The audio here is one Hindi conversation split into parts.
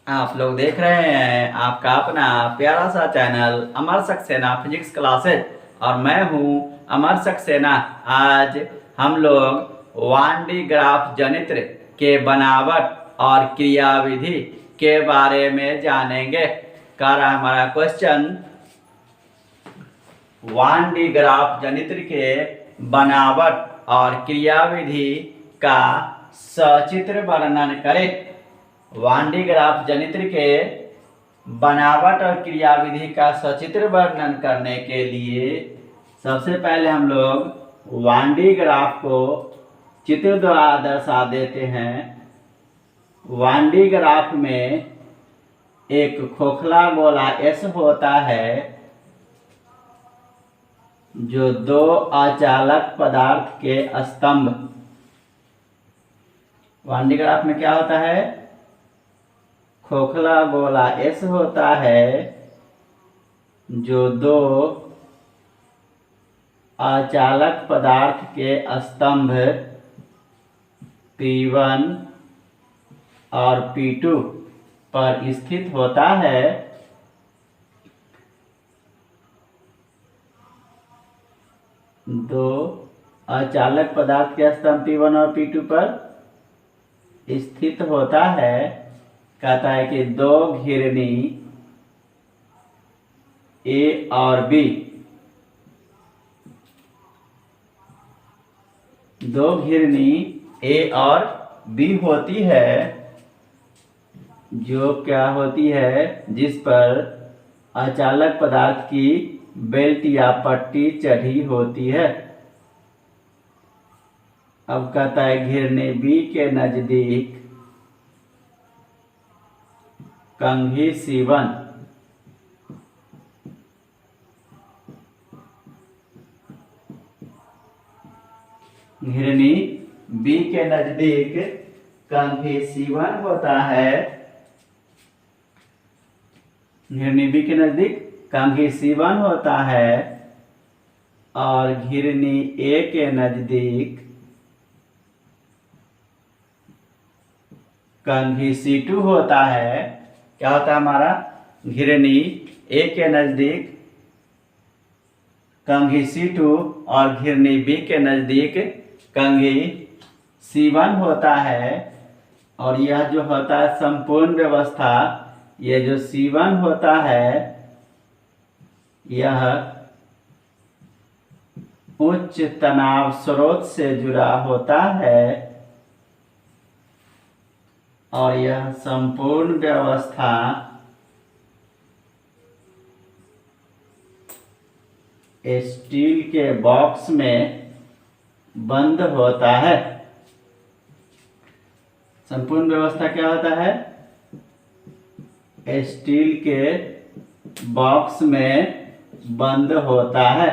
आप लोग देख रहे हैं आपका अपना प्यारा सा चैनल अमर सक्सेना फिजिक्स क्लासेज और मैं हूं अमर सक्सेना। आज हम लोग 1D ग्राफ जनित्र के बनावट और क्रियाविधि के बारे में जानेंगे। कह रहा हमारा क्वेश्चन 1D ग्राफ जनित्र के बनावट और क्रियाविधि का सचित्र वर्णन करें। 1D ग्राफ जनित्र के बनावट और क्रियाविधि का सचित्र वर्णन करने के लिए सबसे पहले हम लोग 1D ग्राफ को चित्र द्वारा दर्शा देते हैं। 1D ग्राफ में एक खोखला गोला S होता है जो दो अचालक पदार्थ के स्तंभ। 1D ग्राफ में क्या होता है? खोखला गोला S होता है जो दो अचालक पदार्थ के स्तंभ P1 और P2 पर स्थित होता है। दो अचालक पदार्थ के स्तंभ P1 और P2 पर स्थित होता है। कहता है कि दो घिरनी A और B, दो घिरनी A और B होती है जो क्या होती है, जिस पर अचालक पदार्थ की बेल्ट या पट्टी चढ़ी होती है। अब कहता है घिरनी B के नजदीक कंघी C1 घिरनी B के नजदीक कंघी C1 होता है। घिरनी B के नजदीक कंघी C1 होता है और घिरनी A के नजदीक कंघी C2 होता है। क्या होता है हमारा? घिरनी A के नजदीक कंघी C2 और घिरनी B के नजदीक कंघी C1 होता है। और यह जो होता है संपूर्ण व्यवस्था, यह जो C1 होता है यह उच्च तनाव स्रोत से जुड़ा होता है और यह संपूर्ण व्यवस्था स्टील के बॉक्स में बंद होता है। संपूर्ण व्यवस्था क्या होता है? स्टील के बॉक्स में बंद होता है।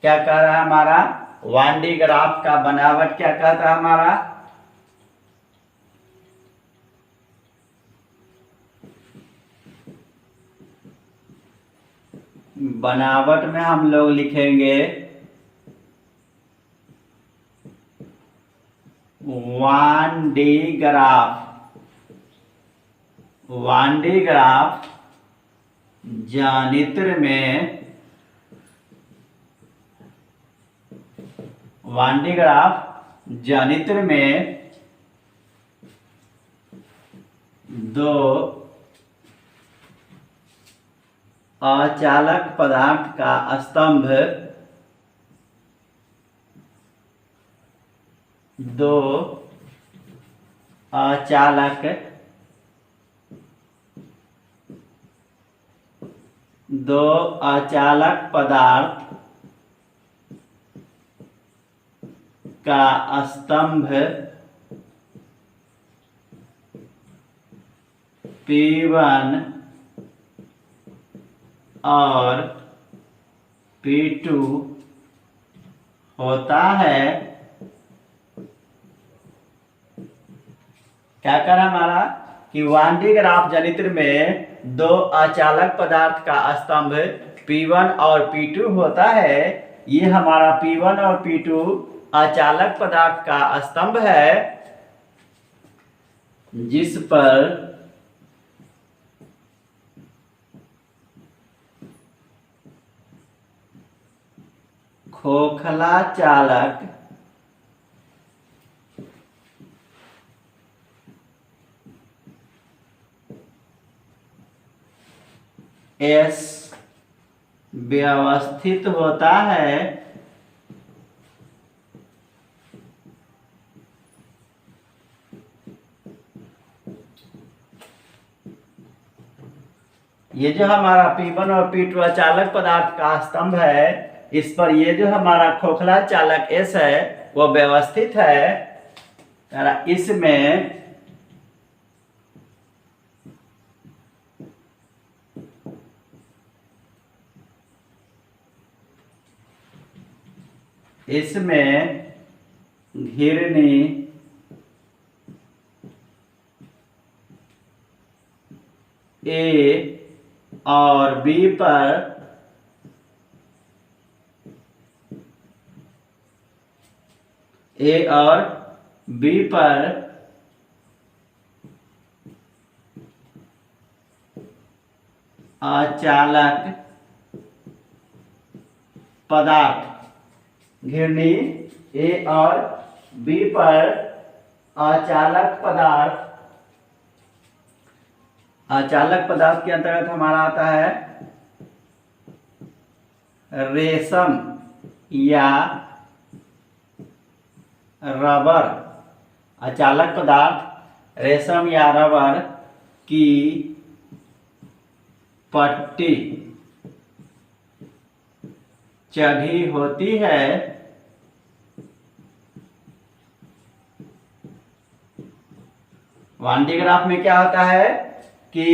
क्या कह रहा है हमारा 1D ग्राफ का बनावट? क्या कहता है हमारा? बनावट में हम लोग लिखेंगे 1D ग्राफ। 1D ग्राफ जनित्र में 1D ग्राफ जनित्र में दो अचालक पदार्थ का स्तंभ, दो अचालक पदार्थ का स्तंभ P1 और P2 होता है। क्या कर हमारा कि 1D ग्राफ जनित्र में दो अचालक पदार्थ का स्तंभ P1 और P2 होता है। ये हमारा P1 और P2 अचालक पदार्थ का स्तंभ है जिस पर खोखला चालक एस व्यवस्थित होता है, ये जो हमारा P1 और P2 अचालक पदार्थ का स्तंभ है, इस पर ये जो हमारा खोखला चालक S है वो व्यवस्थित है। इसमें घिरनी ए और बी पर अचालक पदार्थ, घिरनी ए और बी पर अचालक पदार्थ के अंतर्गत हमारा आता है रेशम या रबर। अचालक पदार्थ रेशम या रबर की पट्टी चढ़ी होती है, वांडी ग्राफ में क्या होता है कि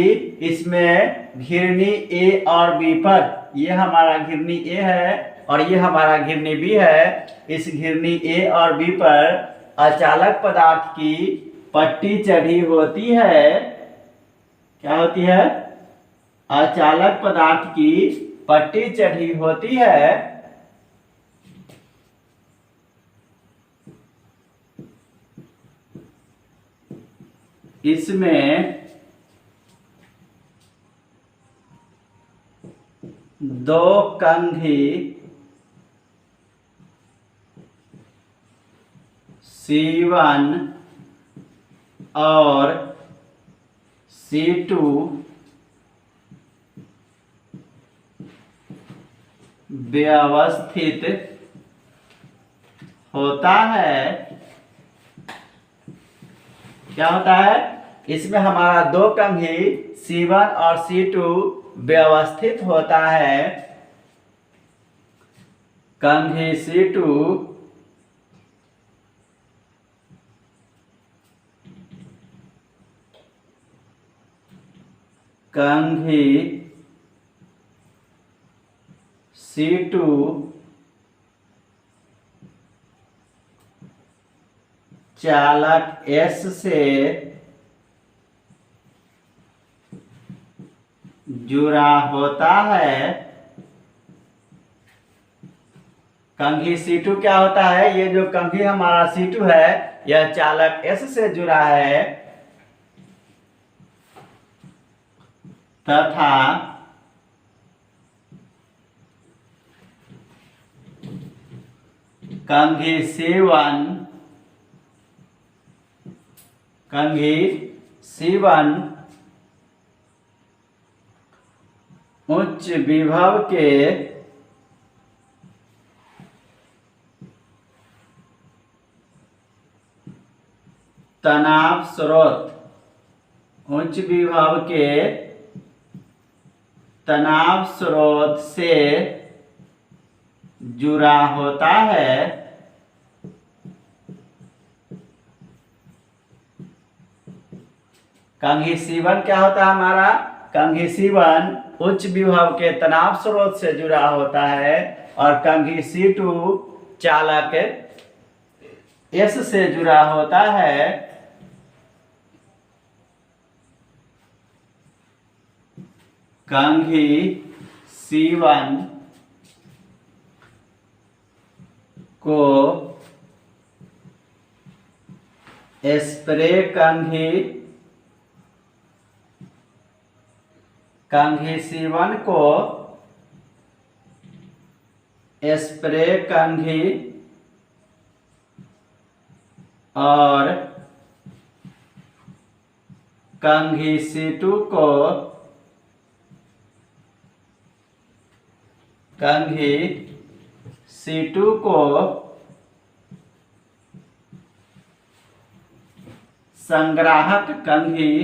इसमें घिरनी ए और बी पर, ये हमारा घिरनी ए है और ये हमारा घिरनी बी है, इस घिरनी ए और बी पर अचालक पदार्थ की पट्टी चढ़ी होती है। क्या होती है? अचालक पदार्थ की पट्टी चढ़ी होती है। इसमें दो कंघी C1 और C2 व्यवस्थित होता है। क्या होता है? इसमें हमारा दो कंघी C1 और C2 व्यवस्थित होता है। कंघी C2 कंघी C2 चालक S से जुड़ा होता है। कंघी C2 क्या होता है? ये जो कंघी हमारा C2 है यह चालक S से जुड़ा है तथा कंघी C1 उच्च विभव के तनाव स्रोत, उच्च विभव के तनाव स्रोत से जुड़ा होता है। कंघी C1 क्या होता है हमारा? कंघी C1 उच्च विभव के तनाव स्रोत से जुड़ा होता है और कंघी C2 चालक S से जुड़ा होता है। कंघी C1 को स्प्रे कंघी C1 को स्प्रे कंघी और कंघी C2 को संग्राहक कंघी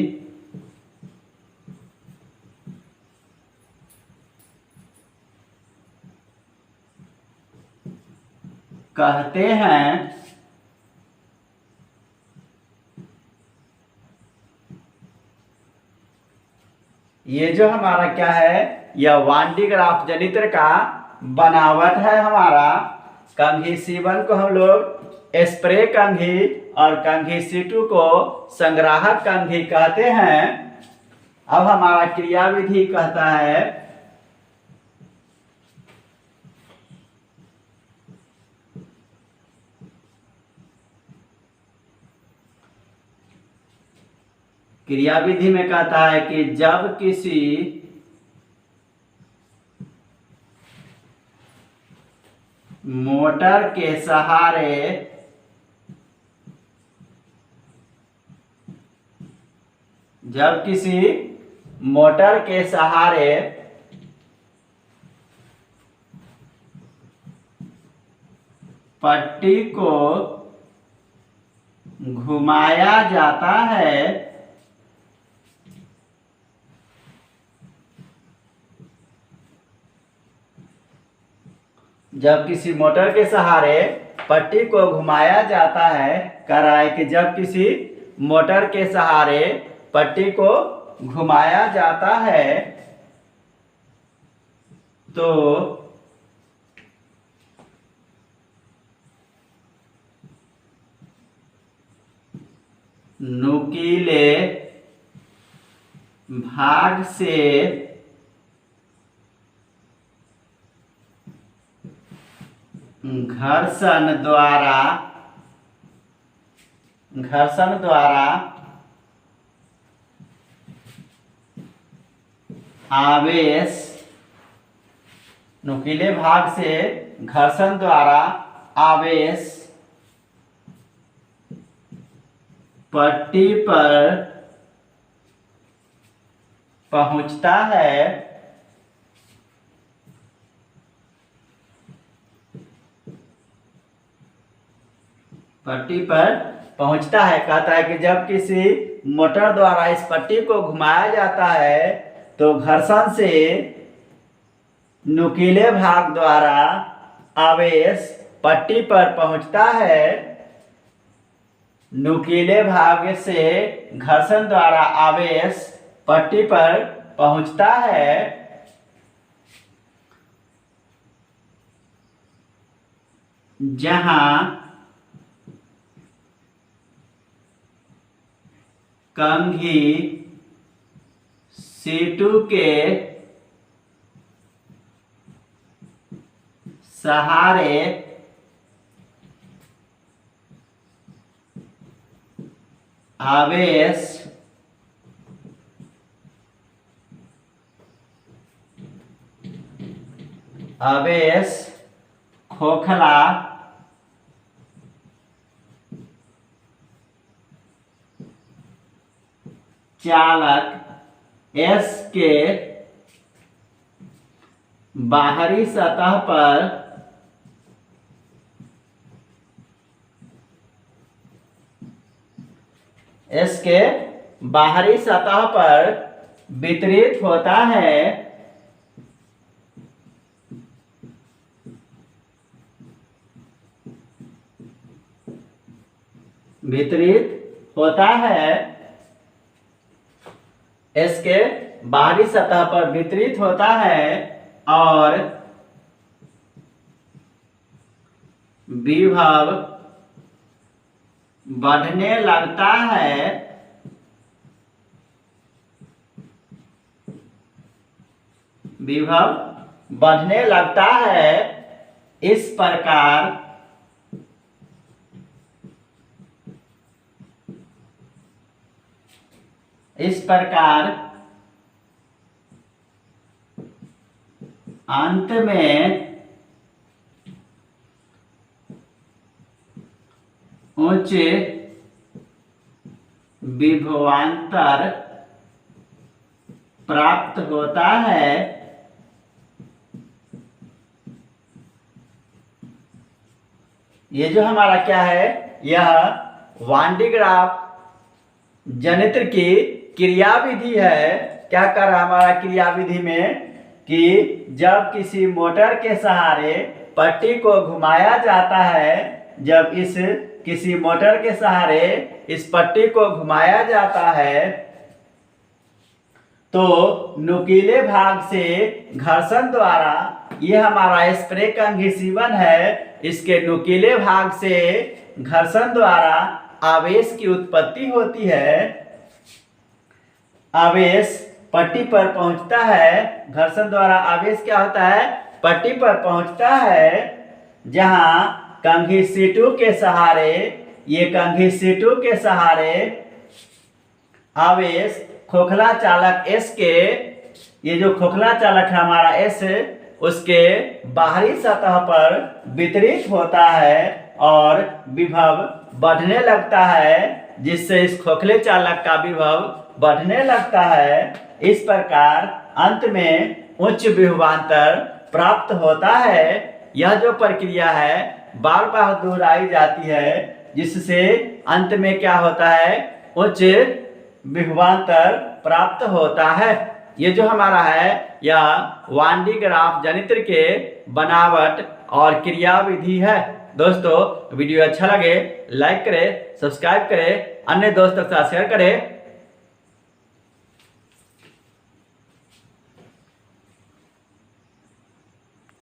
कहते हैं। ये जो हमारा क्या है, यह वान डी ग्राफ जनित्र का बनावट है हमारा। कंघी C1 को हम लोग स्प्रे कंघी और कंघी C2 को संग्राहक कंघी कहते हैं। अब हमारा क्रियाविधि कहता है क्रियाविधि में कहता है कि जब किसी मोटर के सहारे पट्टी को घुमाया जाता है जब किसी मोटर के सहारे पट्टी को घुमाया जाता है, कह रहा है कि जब किसी मोटर के सहारे पट्टी को घुमाया जाता है तो नुकीले भाग से घर्षण द्वारा आवेश, नुकीले भाग से घर्षण द्वारा आवेश पट्टी पर पहुंचता है कहता है कि जब किसी मोटर द्वारा इस पट्टी को घुमाया जाता है तो घर्षण से नुकीले भाग द्वारा आवेश पट्टी पर पहुंचता है। नुकीले भाग से घर्षण द्वारा आवेश पट्टी पर पहुंचता है। जहां कंघी C2 के सहारे आवेश खोखला चालक S के बाहरी सतह पर वितरित होता है। इसके बाहरी सतह पर वितरित होता है और विभव बढ़ने लगता है। इस प्रकार इस प्रकार अंत में उच्च विभवांतर प्राप्त होता है। ये जो हमारा क्या है, यह वान डी ग्राफ जनित्र की क्रियाविधि है। क्या कर रहा हमारा क्रियाविधि में कि जब किसी मोटर के सहारे पट्टी को घुमाया जाता है, जब इस किसी मोटर के सहारे इस पट्टी को घुमाया जाता है तो नुकीले भाग से घर्षण द्वारा, यह हमारा स्प्रे कंघी C1 है, इसके नुकीले भाग से घर्षण द्वारा आवेश की उत्पत्ति होती है। आवेश पट्टी पर पहुंचता है, घर्षण द्वारा आवेश क्या होता है, पट्टी पर पहुंचता है, जहां कंघी C2 के सहारे, ये कंघी C2 के सहारे आवेश खोखला चालक S के, ये जो खोखला चालक है हमारा S, उसके बाहरी सतह पर वितरित होता है और विभव बढ़ने लगता है, जिससे इस खोखले चालक का विभव बढ़ने लगता है। इस प्रकार अंत में उच्च विभवांतर प्राप्त होता है। यह जो प्रक्रिया है बार बार दोहराई जाती है, जिससे अंत में क्या होता है, उच्च विभवांतर प्राप्त होता है। ये जो हमारा है यह वान डी ग्राफ जनित्र के बनावट और क्रियाविधि है। दोस्तों वीडियो अच्छा लगे लाइक करें, सब्सक्राइब करें, अन्य दोस्तों के साथ शेयर करें।